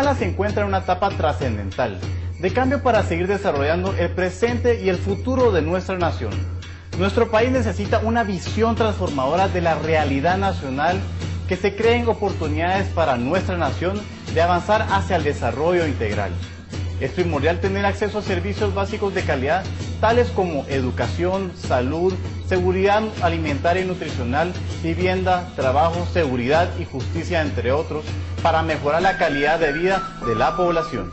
Guatemala se encuentra en una etapa trascendental de cambio para seguir desarrollando el presente y el futuro de nuestra nación. Nuestro país necesita una visión transformadora de la realidad nacional, que se creen oportunidades para nuestra nación de avanzar hacia el desarrollo integral. Es primordial tener acceso a servicios básicos de calidad, tales como educación, salud, seguridad alimentaria y nutricional, vivienda, trabajo, seguridad y justicia, entre otros, para mejorar la calidad de vida de la población.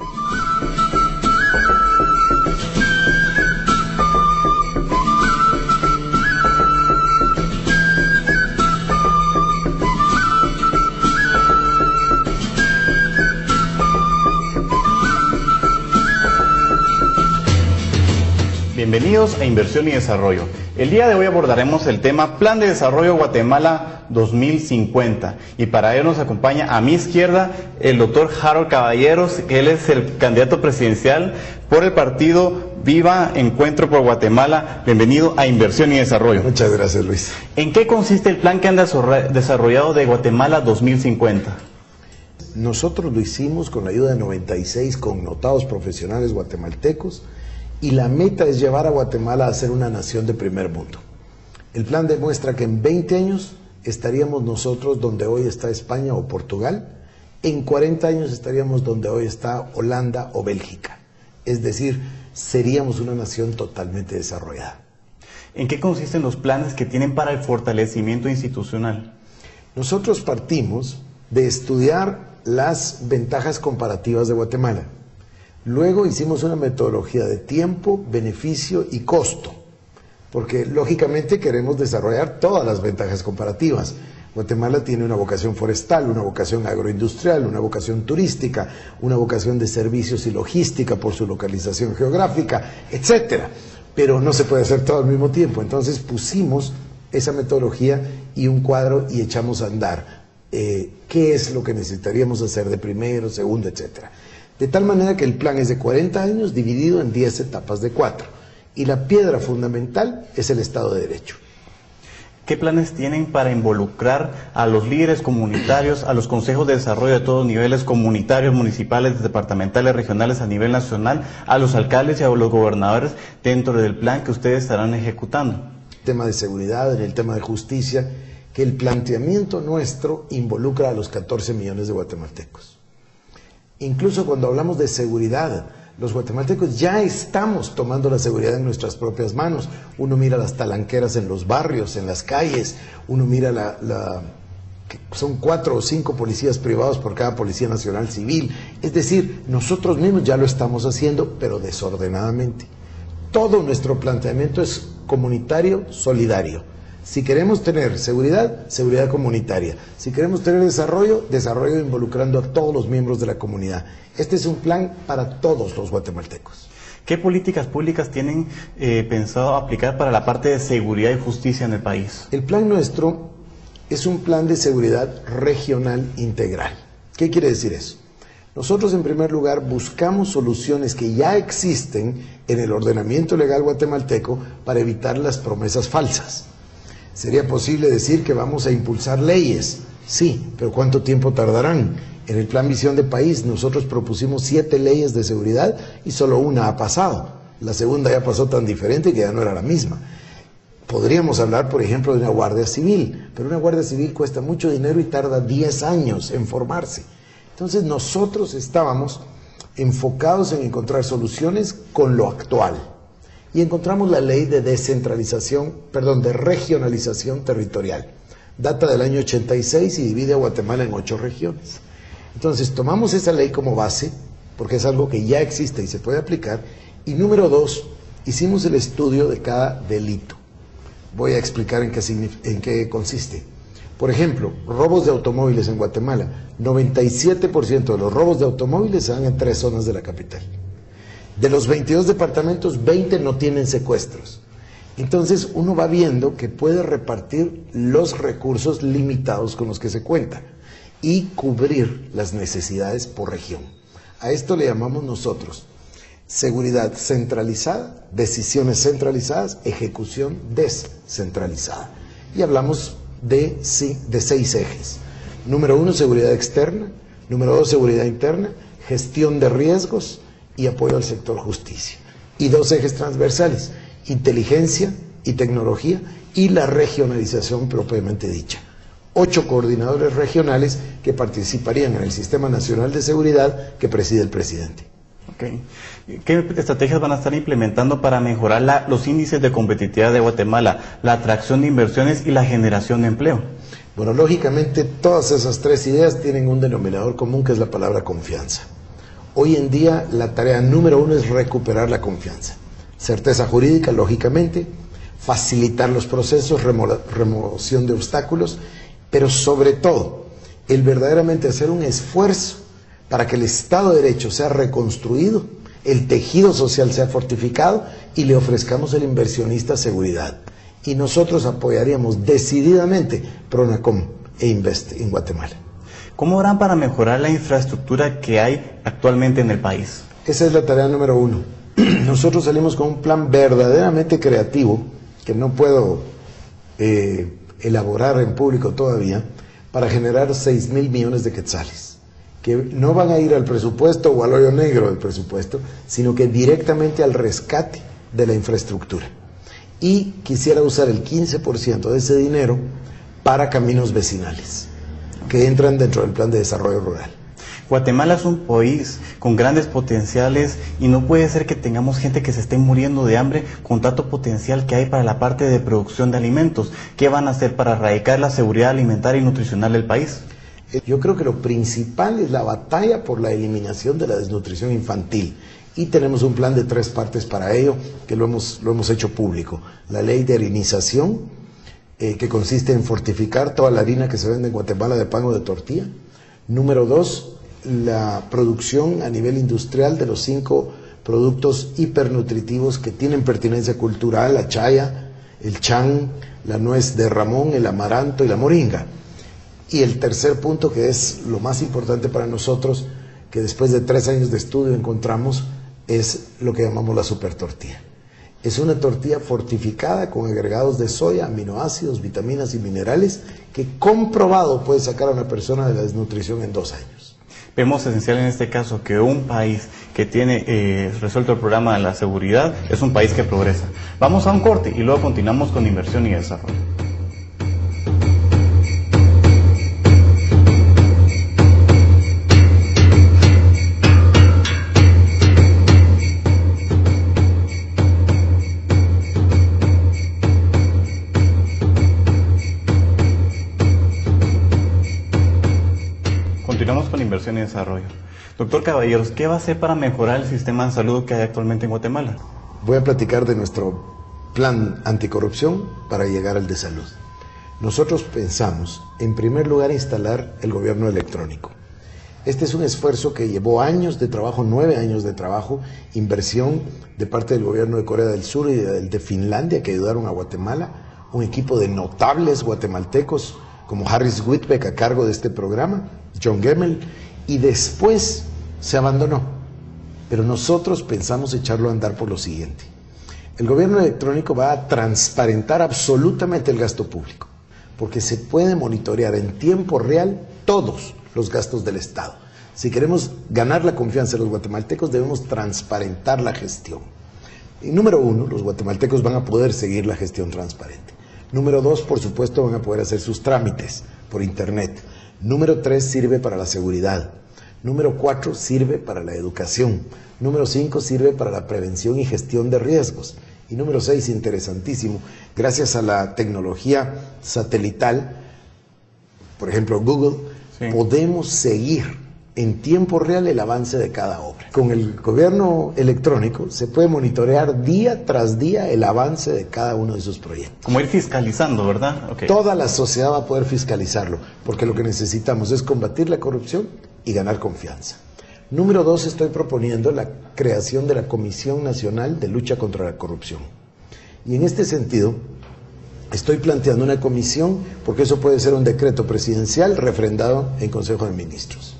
Bienvenidos a Inversión y Desarrollo. El día de hoy abordaremos el tema Plan de Desarrollo Guatemala 2050. Y para ello nos acompaña a mi izquierda el doctor Harold Caballeros, que él es el candidato presidencial por el partido Viva Encuentro por Guatemala. Bienvenido a Inversión y Desarrollo. Muchas gracias, Luis. ¿En qué consiste el plan que han desarrollado de Guatemala 2050? Nosotros lo hicimos con la ayuda de 96 connotados profesionales guatemaltecos, y la meta es llevar a Guatemala a ser una nación de primer mundo. El plan demuestra que en 20 años estaríamos nosotros donde hoy está España o Portugal, en 40 años estaríamos donde hoy está Holanda o Bélgica. Es decir, seríamos una nación totalmente desarrollada. ¿En qué consisten los planes que tienen para el fortalecimiento institucional? Nosotros partimos de estudiar las ventajas comparativas de Guatemala. Luego hicimos una metodología de tiempo, beneficio y costo, porque lógicamente queremos desarrollar todas las ventajas comparativas. Guatemala tiene una vocación forestal, una vocación agroindustrial, una vocación turística, una vocación de servicios y logística por su localización geográfica, etcétera. Pero no se puede hacer todo al mismo tiempo. Entonces pusimos esa metodología y un cuadro y echamos a andar. ¿Qué es lo que necesitaríamos hacer de primero, segundo, etcétera? De tal manera que el plan es de 40 años dividido en 10 etapas de 4. Y la piedra fundamental es el Estado de Derecho. ¿Qué planes tienen para involucrar a los líderes comunitarios, a los consejos de desarrollo de todos niveles, comunitarios, municipales, departamentales, regionales, a nivel nacional, a los alcaldes y a los gobernadores dentro del plan que ustedes estarán ejecutando? El tema de seguridad, en el tema de justicia, que el planteamiento nuestro involucra a los 14 millones de guatemaltecos. Incluso cuando hablamos de seguridad, los guatemaltecos ya estamos tomando la seguridad en nuestras propias manos. Uno mira las talanqueras en los barrios, en las calles, uno mira que son 4 o 5 policías privados por cada policía nacional civil. Es decir, nosotros mismos ya lo estamos haciendo, pero desordenadamente. Todo nuestro planteamiento es comunitario, solidario. Si queremos tener seguridad, seguridad comunitaria. Si queremos tener desarrollo, desarrollo involucrando a todos los miembros de la comunidad. Este es un plan para todos los guatemaltecos. ¿Qué políticas públicas tienen pensado aplicar para la parte de seguridad y justicia en el país? El plan nuestro es un plan de seguridad regional integral. ¿Qué quiere decir eso? Nosotros, en primer lugar, buscamos soluciones que ya existen en el ordenamiento legal guatemalteco para evitar las promesas falsas. ¿Sería posible decir que vamos a impulsar leyes? Sí, pero ¿cuánto tiempo tardarán? En el Plan Visión de País nosotros propusimos 7 leyes de seguridad y solo una ha pasado. La segunda ya pasó tan diferente que ya no era la misma. Podríamos hablar, por ejemplo, de una Guardia Civil, pero una Guardia Civil cuesta mucho dinero y tarda 10 años en formarse. Entonces nosotros estábamos enfocados en encontrar soluciones con lo actual. Y encontramos la ley de de regionalización territorial. Data del año 86 y divide a Guatemala en 8 regiones. Entonces tomamos esa ley como base, porque es algo que ya existe y se puede aplicar. Y número 2, hicimos el estudio de cada delito. Voy a explicar en qué consiste. Por ejemplo, robos de automóviles en Guatemala. 97% de los robos de automóviles se dan en 3 zonas de la capital. De los 22 departamentos, 20 no tienen secuestros. Entonces uno va viendo que puede repartir los recursos limitados con los que se cuenta y cubrir las necesidades por región. A esto le llamamos nosotros seguridad centralizada, decisiones centralizadas, ejecución descentralizada. Y hablamos de 6 ejes. Número 1, seguridad externa. Número 2, seguridad interna. gestión de riesgos y apoyo al sector justicia. Y 2 ejes transversales, inteligencia y tecnología y la regionalización propiamente dicha. 8 coordinadores regionales que participarían en el Sistema Nacional de Seguridad que preside el presidente. Okay. ¿Qué estrategias van a estar implementando para mejorar los índices de competitividad de Guatemala, la atracción de inversiones y la generación de empleo? Bueno, lógicamente todas esas 3 ideas tienen un denominador común que es la palabra confianza. Hoy en día la tarea número 1 es recuperar la confianza. Certeza jurídica, lógicamente, facilitar los procesos, remoción de obstáculos, pero sobre todo el verdaderamente hacer un esfuerzo para que el Estado de Derecho sea reconstruido, el tejido social sea fortificado y le ofrezcamos al inversionista seguridad. Y nosotros apoyaríamos decididamente Pronacom e Invest en Guatemala. ¿Cómo harán para mejorar la infraestructura que hay actualmente en el país? Esa es la tarea número 1. Nosotros salimos con un plan verdaderamente creativo, que no puedo elaborar en público todavía, para generar 6,000 millones de quetzales, que no van a ir al presupuesto o al hoyo negro del presupuesto, sino que directamente al rescate de la infraestructura. Y quisiera usar el 15% de ese dinero para caminos vecinales, que entran dentro del plan de desarrollo rural. Guatemala es un país con grandes potenciales y no puede ser que tengamos gente que se esté muriendo de hambre con tanto potencial que hay para la parte de producción de alimentos. ¿Qué van a hacer para erradicar la seguridad alimentaria y nutricional del país? Yo creo que lo principal es la batalla por la eliminación de la desnutrición infantil. Y tenemos un plan de 3 partes para ello, que lo hemos hecho público. La ley de harinización, que consiste en fortificar toda la harina que se vende en Guatemala de pan o de tortilla. Número 2, la producción a nivel industrial de los 5 productos hipernutritivos que tienen pertinencia cultural: la chaya, el chan, la nuez de Ramón, el amaranto y la moringa. Y el tercer punto, que es lo más importante para nosotros, que después de 3 años de estudio encontramos, es lo que llamamos la supertortilla. Es una tortilla fortificada con agregados de soya, aminoácidos, vitaminas y minerales que comprobado puede sacar a una persona de la desnutrición en 2 años. Vemos esencial en este caso que un país que tiene resuelto el problema de la seguridad es un país que progresa. Vamos a un corte y luego continuamos con inversión y desarrollo. Continuamos con inversión y desarrollo. Doctor Caballeros, ¿qué va a hacer para mejorar el sistema de salud que hay actualmente en Guatemala? Voy a platicar de nuestro plan anticorrupción para llegar al de salud. Nosotros pensamos, en primer lugar, instalar el gobierno electrónico. Este es un esfuerzo que llevó años de trabajo, 9 años de trabajo, inversión de parte del gobierno de Corea del Sur y de Finlandia, que ayudaron a Guatemala, un equipo de notables guatemaltecos como Harris Whitbeck a cargo de este programa, John Gemmel, y después se abandonó. Pero nosotros pensamos echarlo a andar por lo siguiente. El gobierno electrónico va a transparentar absolutamente el gasto público, porque se puede monitorear en tiempo real todos los gastos del Estado. Si queremos ganar la confianza de los guatemaltecos, debemos transparentar la gestión. Y número 1, los guatemaltecos van a poder seguir la gestión transparente. Número 2, por supuesto, van a poder hacer sus trámites por internet. Número 3, sirve para la seguridad. Número 4, sirve para la educación. Número 5, sirve para la prevención y gestión de riesgos. Y número 6, interesantísimo, gracias a la tecnología satelital, por ejemplo Google, podemos seguir en tiempo real el avance de cada obra. Con el gobierno electrónico se puede monitorear día tras día el avance de cada uno de sus proyectos. Como ir fiscalizando, ¿verdad? Okay. Toda la sociedad va a poder fiscalizarlo, porque lo que necesitamos es combatir la corrupción y ganar confianza. Número 2, estoy proponiendo la creación de la Comisión Nacional de Lucha contra la Corrupción. Y en este sentido, estoy planteando una comisión, porque eso puede ser un decreto presidencial refrendado en Consejo de Ministros.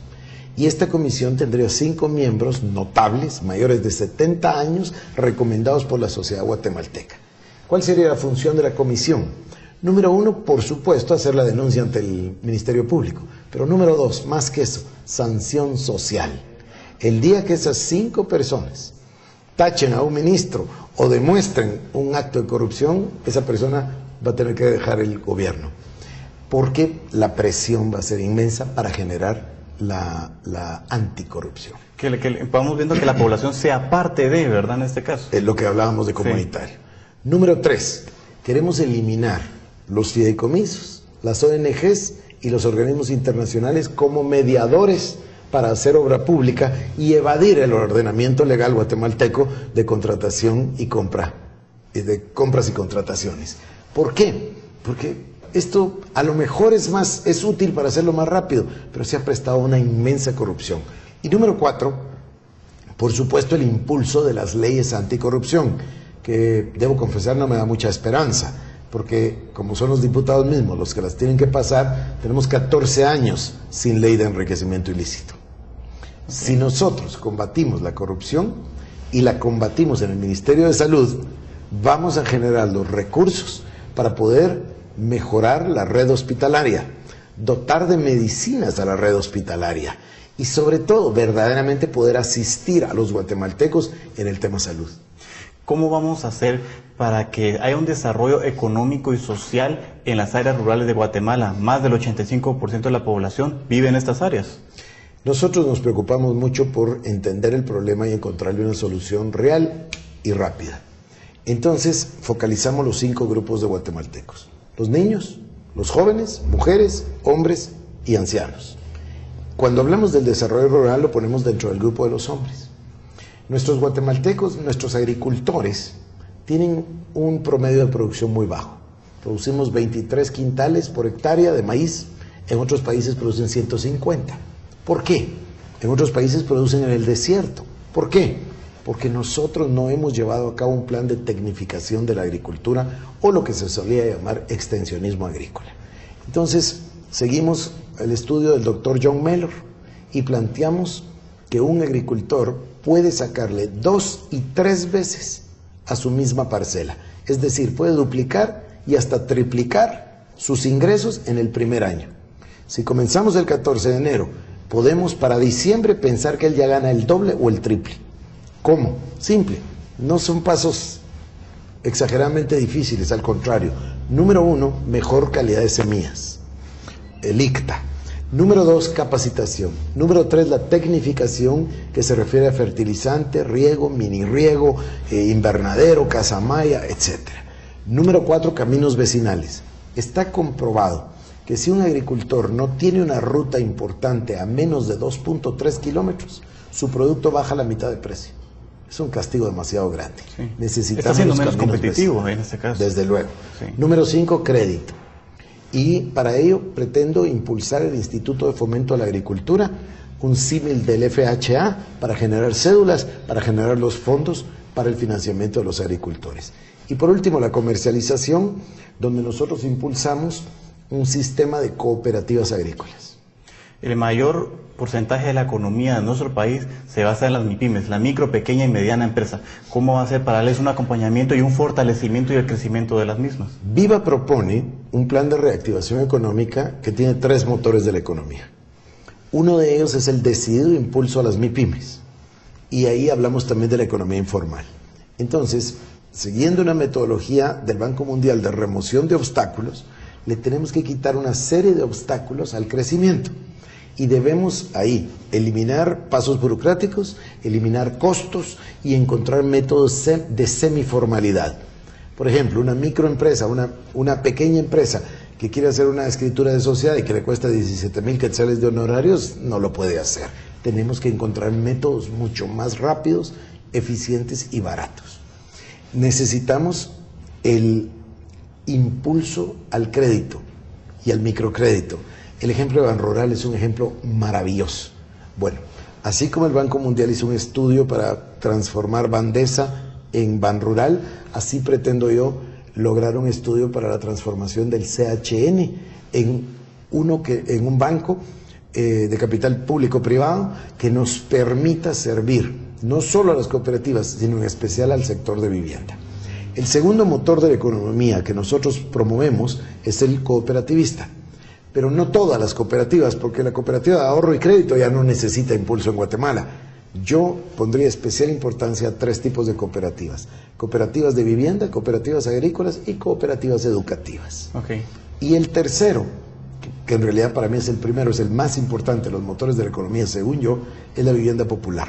Y esta comisión tendría 5 miembros notables, mayores de 70 años, recomendados por la sociedad guatemalteca. ¿Cuál sería la función de la comisión? Número 1, por supuesto, hacer la denuncia ante el Ministerio Público. Pero número 2, más que eso, sanción social. El día que esas 5 personas tachen a un ministro o demuestren un acto de corrupción, esa persona va a tener que dejar el gobierno, porque la presión va a ser inmensa para generar la anticorrupción. Vamos viendo que la población sea parte de, ¿verdad? En este caso. Es lo que hablábamos de comunitario. Sí. Número 3, queremos eliminar los fideicomisos, las ONGs y los organismos internacionales como mediadores para hacer obra pública y evadir el ordenamiento legal guatemalteco de contratación y compra, de compras y contrataciones. ¿Por qué? Porque esto a lo mejor es útil para hacerlo más rápido, pero se ha prestado a una inmensa corrupción. Y número 4, por supuesto, el impulso de las leyes anticorrupción, que debo confesar no me da mucha esperanza, porque como son los diputados mismos los que las tienen que pasar, tenemos 14 años sin ley de enriquecimiento ilícito. Si nosotros combatimos la corrupción y la combatimos en el Ministerio de Salud, vamos a generar los recursos para poder mejorar la red hospitalaria, dotar de medicinas a la red hospitalaria y sobre todo verdaderamente poder asistir a los guatemaltecos en el tema salud. ¿Cómo vamos a hacer para que haya un desarrollo económico y social en las áreas rurales de Guatemala? Más del 85% de la población vive en estas áreas. Nosotros nos preocupamos mucho por entender el problema y encontrarle una solución real y rápida. Entonces focalizamos los 5 grupos de guatemaltecos: los niños, los jóvenes, mujeres, hombres y ancianos. Cuando hablamos del desarrollo rural lo ponemos dentro del grupo de los hombres. Nuestros guatemaltecos, nuestros agricultores, tienen un promedio de producción muy bajo. Producimos 23 quintales por hectárea de maíz, en otros países producen 150. ¿Por qué? En otros países producen en el desierto. ¿Por qué? Porque nosotros no hemos llevado a cabo un plan de tecnificación de la agricultura o lo que se solía llamar extensionismo agrícola. Entonces, seguimos el estudio del doctor John Mellor y planteamos que un agricultor puede sacarle 2 y 3 veces a su misma parcela. Es decir, puede duplicar y hasta triplicar sus ingresos en el primer año. Si comenzamos el 14 de enero, podemos para diciembre pensar que él ya gana el doble o el triple. ¿Cómo? Simple. No son pasos exageradamente difíciles, al contrario. Número 1, mejor calidad de semillas, el ICTA. Número 2, capacitación. Número 3, la tecnificación, que se refiere a fertilizante, riego, mini riego, invernadero, casamaya, etc. Número 4, caminos vecinales. Está comprobado que si un agricultor no tiene una ruta importante a menos de 2.3 kilómetros, su producto baja a la mitad de precio. Es un castigo demasiado grande. Sí. Necesitamos está siendo menos competitivo en este caso. Desde luego. Sí. Número 5, crédito. Y para ello pretendo impulsar el Instituto de Fomento a la Agricultura, un símil del FHA, para generar cédulas, para generar los fondos para el financiamiento de los agricultores. Y por último, la comercialización, donde nosotros impulsamos un sistema de cooperativas agrícolas. El mayor porcentaje de la economía de nuestro país se basa en las MIPYMES, la micro, pequeña y mediana empresa. ¿Cómo va a ser para darles un acompañamiento y un fortalecimiento y el crecimiento de las mismas? Viva propone un plan de reactivación económica que tiene 3 motores de la economía. Uno de ellos es el decidido impulso a las MIPYMES. Y ahí hablamos también de la economía informal. Entonces, siguiendo una metodología del Banco Mundial de remoción de obstáculos, le tenemos que quitar una serie de obstáculos al crecimiento. Y debemos ahí eliminar pasos burocráticos, eliminar costos y encontrar métodos de semiformalidad. Por ejemplo, una microempresa, una pequeña empresa que quiere hacer una escritura de sociedad y que le cuesta 17,000 quetzales de honorarios, no lo puede hacer. Tenemos que encontrar métodos mucho más rápidos, eficientes y baratos. Necesitamos el impulso al crédito y al microcrédito. El ejemplo de Banrural es un ejemplo maravilloso. Bueno, así como el Banco Mundial hizo un estudio para transformar Bandesa en Banrural, así pretendo yo lograr un estudio para la transformación del CHN en un banco de capital público-privado que nos permita servir no solo a las cooperativas, sino en especial al sector de vivienda. El segundo motor de la economía que nosotros promovemos es el cooperativista. Pero no todas las cooperativas, porque la cooperativa de ahorro y crédito ya no necesita impulso en Guatemala. Yo pondría especial importancia a 3 tipos de cooperativas. Cooperativas de vivienda, cooperativas agrícolas y cooperativas educativas. Okay. Y el tercero, que en realidad para mí es el primero, es el más importante, los motores de la economía, según yo, es la vivienda popular.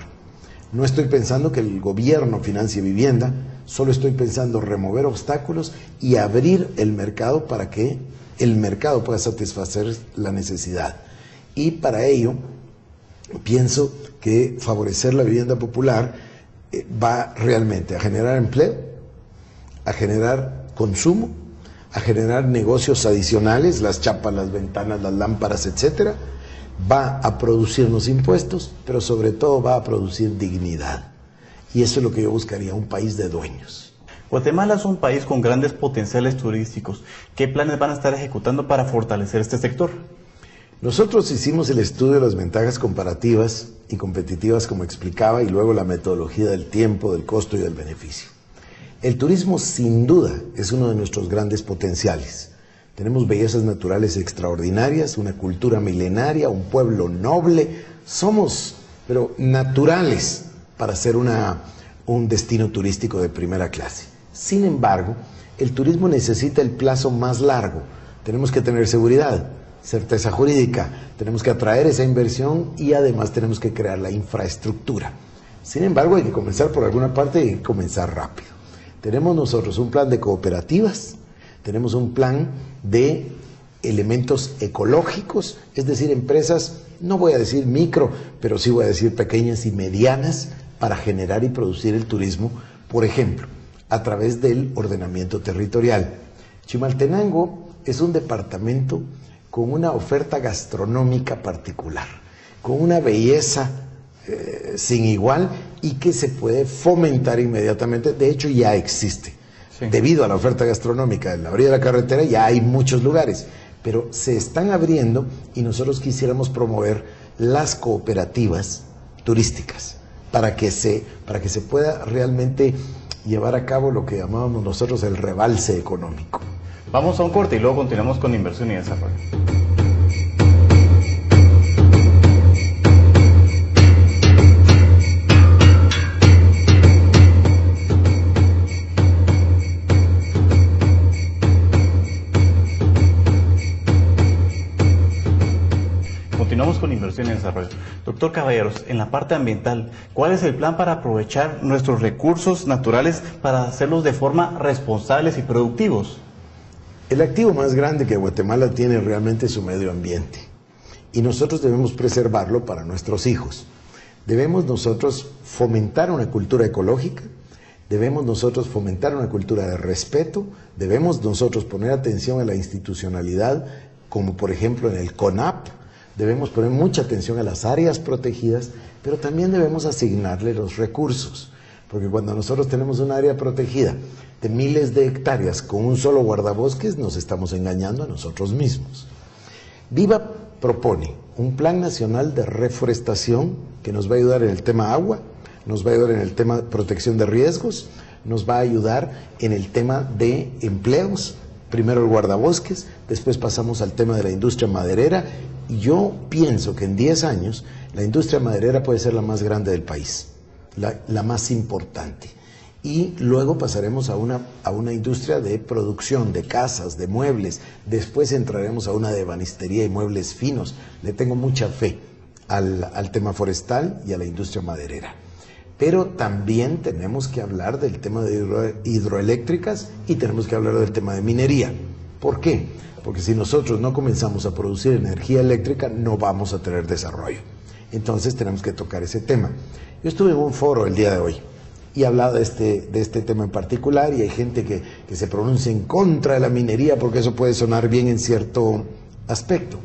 No estoy pensando que el gobierno financie vivienda, solo estoy pensando remover obstáculos y abrir el mercado para que el mercado pueda satisfacer la necesidad. Y para ello, pienso que favorecer la vivienda popular va realmente a generar empleo, a generar consumo, a generar negocios adicionales, las chapas, las ventanas, las lámparas, etcétera. Va a producirnos impuestos, pero sobre todo va a producir dignidad. Y eso es lo que yo buscaría, un país de dueños. Guatemala es un país con grandes potenciales turísticos. ¿Qué planes van a estar ejecutando para fortalecer este sector? Nosotros hicimos el estudio de las ventajas comparativas y competitivas, como explicaba, y luego la metodología del tiempo, del costo y del beneficio. El turismo, sin duda, es uno de nuestros grandes potenciales. Tenemos bellezas naturales extraordinarias, una cultura milenaria, un pueblo noble. Somos, pero naturales para ser un destino turístico de primera clase. Sin embargo, el turismo necesita el plazo más largo. Tenemos que tener seguridad, certeza jurídica, tenemos que atraer esa inversión y además tenemos que crear la infraestructura. Sin embargo, hay que comenzar por alguna parte y comenzar rápido. Tenemos nosotros un plan de cooperativas, tenemos un plan de elementos ecológicos, es decir, empresas, no voy a decir micro, pero sí voy a decir pequeñas y medianas, para generar y producir el turismo, por ejemplo, a través del ordenamiento territorial. Chimaltenango es un departamento con una oferta gastronómica particular, con una belleza sin igual y que se puede fomentar inmediatamente. De hecho, ya existe. Sí. Debido a la oferta gastronómica en la orilla de la carretera, ya hay muchos lugares, pero se están abriendo y nosotros quisiéramos promover las cooperativas turísticas para que se pueda realmente llevar a cabo lo que llamábamos nosotros el rebalse económico. Vamos a un corte y luego continuamos con inversión y desarrollo. Continuamos con inversión y desarrollo. Doctor Caballeros, en la parte ambiental, ¿cuál es el plan para aprovechar nuestros recursos naturales para hacerlos de forma responsables y productivos? El activo más grande que Guatemala tiene realmente es su medio ambiente. Y nosotros debemos preservarlo para nuestros hijos. Debemos nosotros fomentar una cultura ecológica, debemos nosotros fomentar una cultura de respeto, debemos nosotros poner atención a la institucionalidad, como por ejemplo en el CONAP. Debemos poner mucha atención a las áreas protegidas, pero también debemos asignarle los recursos, porque cuando nosotros tenemos un área protegida de miles de hectáreas con un solo guardabosques, nos estamos engañando a nosotros mismos. Viva propone un plan nacional de reforestación que nos va a ayudar en el tema agua, nos va a ayudar en el tema de protección de riesgos, nos va a ayudar en el tema de empleos, primero el guardabosques, después pasamos al tema de la industria maderera. Y yo pienso que en 10 años la industria maderera puede ser la más grande del país, la más importante. Y luego pasaremos a una industria de producción de casas, de muebles. Después entraremos a una de ebanistería y muebles finos. Le tengo mucha fe al tema forestal y a la industria maderera. Pero también tenemos que hablar del tema de hidroeléctricas y tenemos que hablar del tema de minería. ¿Por qué? Porque si nosotros no comenzamos a producir energía eléctrica, no vamos a tener desarrollo. Entonces tenemos que tocar ese tema. Yo estuve en un foro el día de hoy y hablaba de este tema en particular, y hay gente que se pronuncia en contra de la minería porque eso puede sonar bien en cierto aspecto.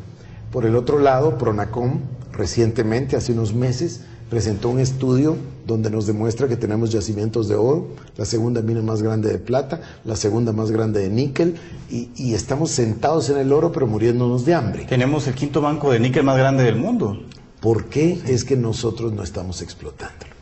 Por el otro lado, Pronacom recientemente, hace unos meses, presentó un estudio donde nos demuestra que tenemos yacimientos de oro, la segunda mina más grande de plata, la segunda más grande de níquel, y estamos sentados en el oro pero muriéndonos de hambre. Tenemos el quinto banco de níquel más grande del mundo. ¿Por qué es que nosotros no estamos explotándolo?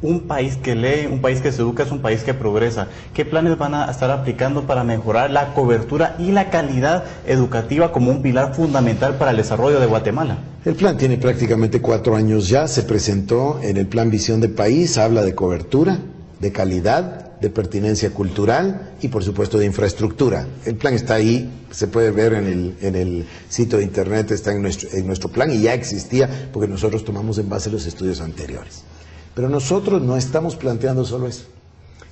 Un país que lee, un país que se educa, es un país que progresa. ¿Qué planes van a estar aplicando para mejorar la cobertura y la calidad educativa como un pilar fundamental para el desarrollo de Guatemala? El plan tiene prácticamente 4 años ya, se presentó en el Plan Visión de País, habla de cobertura, de calidad, de pertinencia cultural y por supuesto de infraestructura. El plan está ahí, se puede ver en el sitio de internet, está en nuestro plan y ya existía porque nosotros tomamos en base los estudios anteriores. Pero nosotros no estamos planteando solo eso,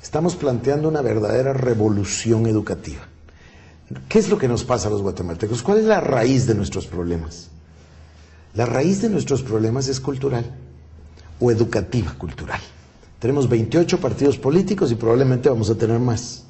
estamos planteando una verdadera revolución educativa. ¿Qué es lo que nos pasa a los guatemaltecos? ¿Cuál es la raíz de nuestros problemas? La raíz de nuestros problemas es cultural o educativa cultural. Tenemos 28 partidos políticos y probablemente vamos a tener más.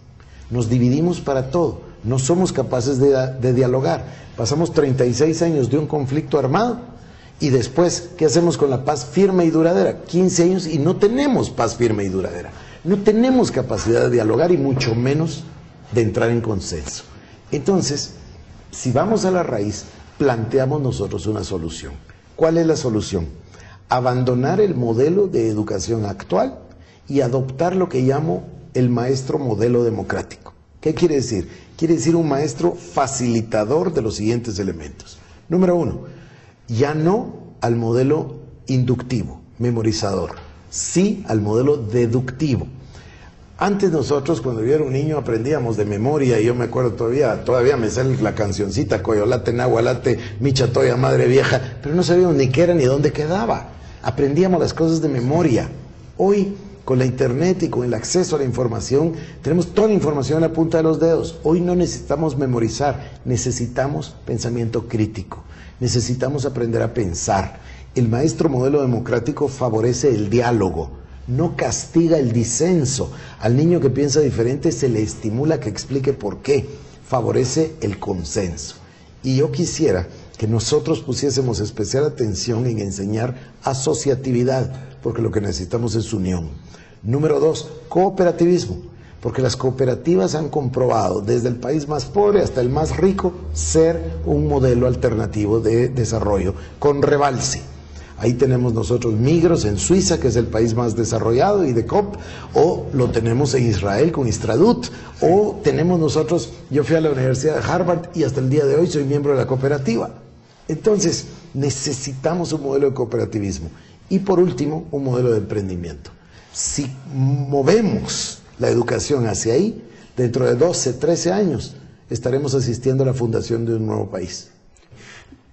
Nos dividimos para todo, no somos capaces de dialogar. Pasamos 36 años de un conflicto armado. Y después, ¿qué hacemos con la paz firme y duradera? 15 años y no tenemos paz firme y duradera. No tenemos capacidad de dialogar y mucho menos de entrar en consenso. Entonces, si vamos a la raíz, planteamos nosotros una solución. ¿Cuál es la solución? Abandonar el modelo de educación actual y adoptar lo que llamo el maestro modelo democrático. ¿Qué quiere decir? Quiere decir un maestro facilitador de los siguientes elementos. Número 1. Ya no al modelo inductivo, memorizador, sí al modelo deductivo. Antes nosotros cuando yo era un niño aprendíamos de memoria y yo me acuerdo todavía me sale la cancioncita, Coyolate, Nahualate, Michatoya, Madre Vieja, pero no sabíamos ni qué era ni dónde quedaba. Aprendíamos las cosas de memoria. Hoy con la internet y con el acceso a la información, tenemos toda la información a la punta de los dedos. Hoy no necesitamos memorizar, necesitamos pensamiento crítico. Necesitamos aprender a pensar. El maestro modelo democrático favorece el diálogo, no castiga el disenso. Al niño que piensa diferente se le estimula que explique por qué. Favorece el consenso. Y yo quisiera que nosotros pusiésemos especial atención en enseñar asociatividad, porque lo que necesitamos es unión. Número 2, cooperativismo. Porque las cooperativas han comprobado, desde el país más pobre hasta el más rico, ser un modelo alternativo de desarrollo con rebalse. Ahí tenemos nosotros Migros en Suiza, que es el país más desarrollado, y de COP, o lo tenemos en Israel con Istradut, o tenemos nosotros, yo fui a la Universidad de Harvard y hasta el día de hoy soy miembro de la cooperativa. Entonces, necesitamos un modelo de cooperativismo. Y por último, un modelo de emprendimiento. Si movemos la educación hacia ahí, dentro de 12, 13 años, estaremos asistiendo a la fundación de un nuevo país.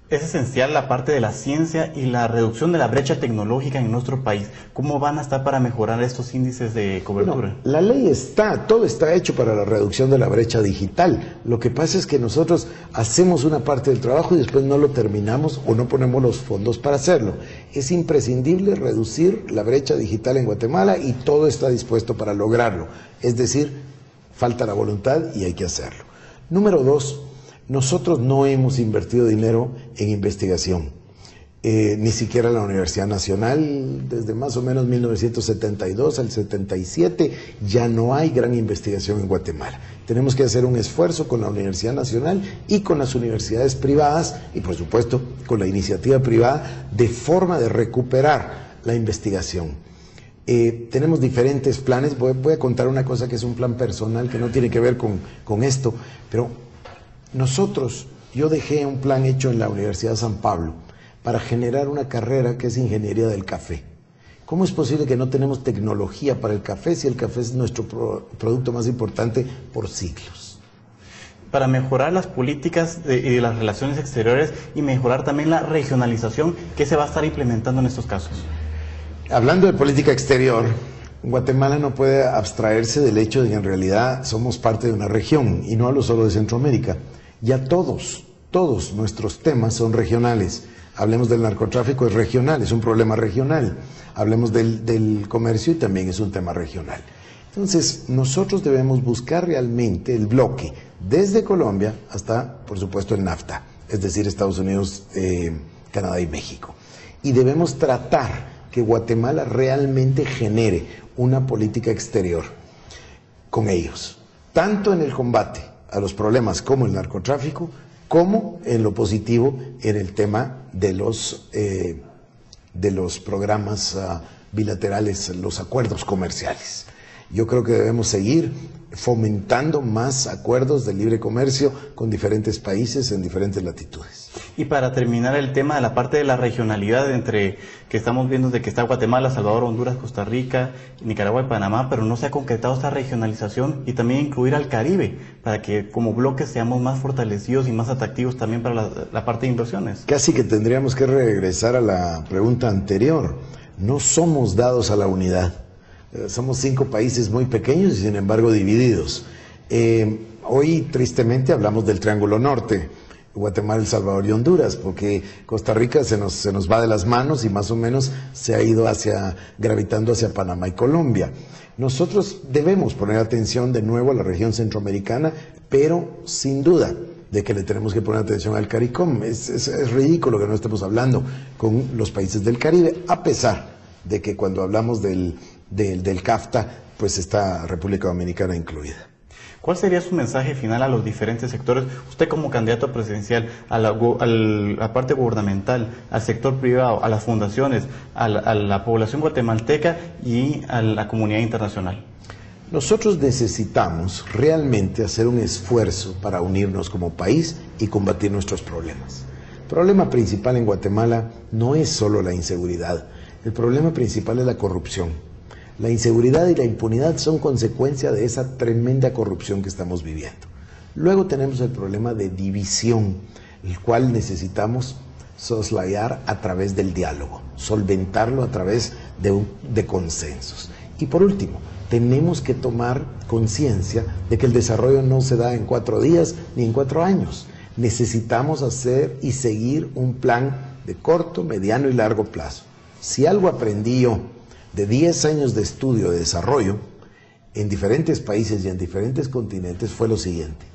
Es esencial la parte de la ciencia y la reducción de la brecha tecnológica en nuestro país. ¿Cómo van a estar para mejorar estos índices de cobertura? Bueno, la ley está, todo está hecho para la reducción de la brecha digital. Lo que pasa es que nosotros hacemos una parte del trabajo y después no lo terminamos o no ponemos los fondos para hacerlo. Es imprescindible reducir la brecha digital en Guatemala y todo está dispuesto para lograrlo. Es decir, falta la voluntad y hay que hacerlo. Número 2. Nosotros no hemos invertido dinero en investigación, ni siquiera la Universidad Nacional. Desde más o menos 1972 al 77 ya no hay gran investigación en Guatemala. Tenemos que hacer un esfuerzo con la Universidad Nacional y con las universidades privadas y por supuesto con la iniciativa privada de forma de recuperar la investigación. Tenemos diferentes planes. Voy a contar una cosa que es un plan personal que no tiene que ver con esto, pero yo dejé un plan hecho en la Universidad de San Pablo para generar una carrera que es ingeniería del café. ¿Cómo es posible que no tenemos tecnología para el café si el café es nuestro producto más importante por siglos? Para mejorar las políticas y las relaciones exteriores y mejorar también la regionalización que se va a estar implementando en estos casos. Hablando de política exterior, Guatemala no puede abstraerse del hecho de que en realidad somos parte de una región, y no hablo solo de Centroamérica. Ya todos nuestros temas son regionales. Hablemos del narcotráfico, es regional, es un problema regional. Hablemos del comercio y también es un tema regional. Entonces, nosotros debemos buscar realmente el bloque, desde Colombia hasta, por supuesto, el NAFTA, es decir, Estados Unidos, Canadá y México. Y debemos tratar que Guatemala realmente genere una política exterior con ellos, tanto en el combate a los problemas como el narcotráfico, como en lo positivo en el tema de los programas bilaterales, los acuerdos comerciales. Yo creo que debemos seguir fomentando más acuerdos de libre comercio con diferentes países en diferentes latitudes. Y para terminar el tema de la parte de la regionalidad entre que estamos viendo de que está Guatemala, Salvador, Honduras, Costa Rica, Nicaragua y Panamá, pero no se ha concretado esta regionalización y también incluir al Caribe para que como bloques seamos más fortalecidos y más atractivos también para la parte de inversiones. Casi que tendríamos que regresar a la pregunta anterior. No somos dados a la unidad. Somos 5 países muy pequeños y sin embargo divididos. Hoy tristemente hablamos del Triángulo Norte, Guatemala, El Salvador y Honduras, porque Costa Rica se nos va de las manos y más o menos se ha ido gravitando hacia Panamá y Colombia. Nosotros debemos poner atención de nuevo a la región centroamericana, pero sin duda de que le tenemos que poner atención al CARICOM. Es ridículo que no estemos hablando con los países del Caribe, a pesar de que cuando hablamos del CAFTA, pues está República Dominicana incluida. ¿Cuál sería su mensaje final a los diferentes sectores? Usted como candidato presidencial, a la parte gubernamental, al sector privado, a las fundaciones, a la población guatemalteca y a la comunidad internacional. Nosotros necesitamos realmente hacer un esfuerzo para unirnos como país y combatir nuestros problemas. El problema principal en Guatemala no es solo la inseguridad, el problema principal es la corrupción. La inseguridad y la impunidad son consecuencia de esa tremenda corrupción que estamos viviendo. Luego tenemos el problema de división, el cual necesitamos soslayar a través del diálogo, solventarlo a través de consensos. Y por último, tenemos que tomar conciencia de que el desarrollo no se da en 4 días ni en 4 años. Necesitamos hacer y seguir un plan de corto, mediano y largo plazo. Si algo aprendí yo de 10 años de estudio de desarrollo en diferentes países y en diferentes continentes fue lo siguiente.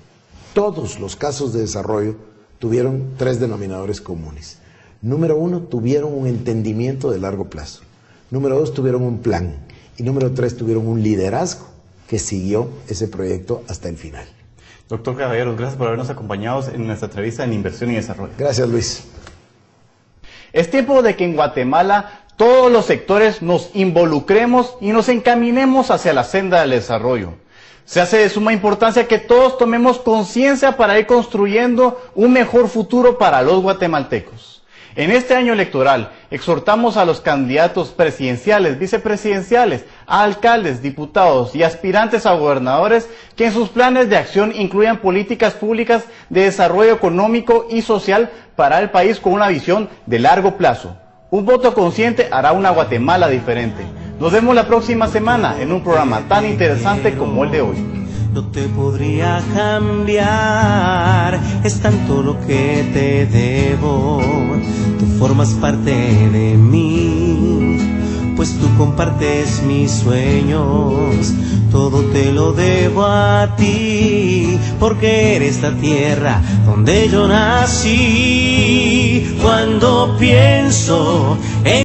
Todos los casos de desarrollo tuvieron 3 denominadores comunes. Número 1, tuvieron un entendimiento de largo plazo. Número 2, tuvieron un plan. Y número 3, tuvieron un liderazgo que siguió ese proyecto hasta el final. Doctor Caballeros, gracias por habernos acompañado en nuestra entrevista en Inversión y Desarrollo. Gracias, Luis. Es tiempo de que en Guatemala todos los sectores nos involucremos y nos encaminemos hacia la senda del desarrollo. Se hace de suma importancia que todos tomemos conciencia para ir construyendo un mejor futuro para los guatemaltecos. En este año electoral, exhortamos a los candidatos presidenciales, vicepresidenciales, a alcaldes, diputados y aspirantes a gobernadores que en sus planes de acción incluyan políticas públicas de desarrollo económico y social para el país con una visión de largo plazo. Un voto consciente hará una Guatemala diferente. Nos vemos la próxima semana en un programa tan interesante como el de hoy. No te podría cambiar, es tanto lo que te debo. Tú formas parte de mí, pues tú compartes mis sueños. Todo te lo debo a ti, porque eres la tierra donde yo nací. Cuando pienso en